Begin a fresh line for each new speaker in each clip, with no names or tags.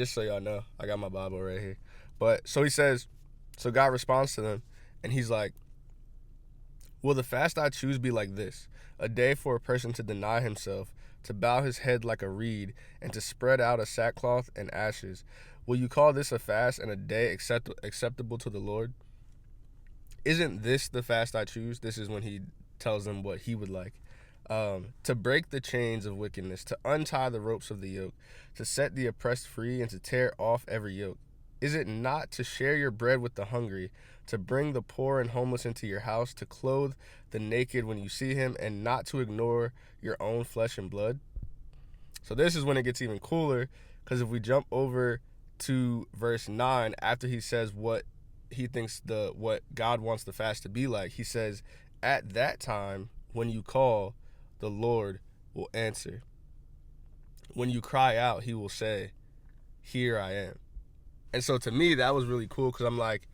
Just so y'all know, I got my Bible right here. But so he says, so God responds to them, and he's like, will the fast I choose be like this? A day for a person to deny himself, to bow his head like a reed, and to spread out a sackcloth and ashes. Will you call this a fast and a day acceptable to the Lord? Isn't this the fast I choose? This is when he tells them what he would like. To break the chains of wickedness, to untie the ropes of the yoke, to set the oppressed free, and to tear off every yoke. Is it not to share your bread with the hungry, to bring the poor and homeless into your house, to clothe the naked when you see him, and not to ignore your own flesh and blood? So this is when it gets even cooler, because if we jump over to verse 9, after he says what he thinks what God wants the fast to be like, he says, at that time when you call, the Lord will answer. When you cry out, he will say, here I am. And so to me, that was really cool, because I'm like,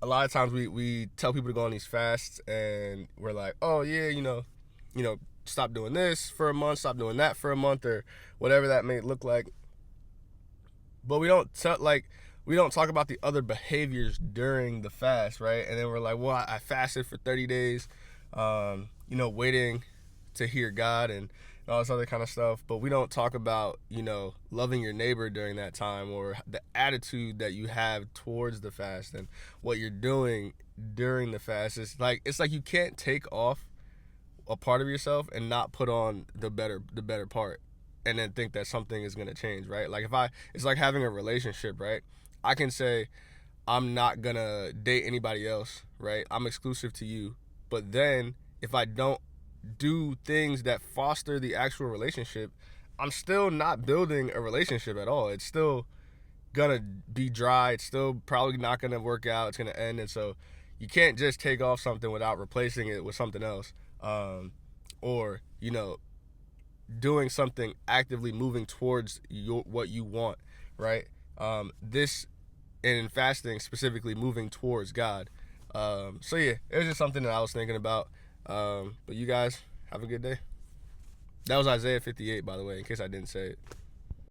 a lot of times we tell people to go on these fasts, and we're like, oh yeah, stop doing this for a month, stop doing that for a month, or whatever that may look like. But we don't talk about the other behaviors during the fast, right? And then we're like, well, I fasted for 30 days, waiting to hear God and all this other kind of stuff. But we don't talk about, loving your neighbor during that time, or the attitude that you have towards the fast and what you're doing during the fast. It's like you can't take off a part of yourself and not put on the better part, and then think that something is going to change, right? Like it's like having a relationship, right? I can say, I'm not going to date anybody else, right? I'm exclusive to you. But then if I don't do things that foster the actual relationship, I'm still not building a relationship at all. It's still going to be dry. It's still probably not going to work out. It's going to end. And so you can't just take off something without replacing it with something else. Or, doing something, actively moving towards what you want, right? This, and in fasting specifically, moving towards God. So yeah, it was just something that I was thinking about. But you guys have a good day. That was Isaiah 58, by the way, in case I didn't say it.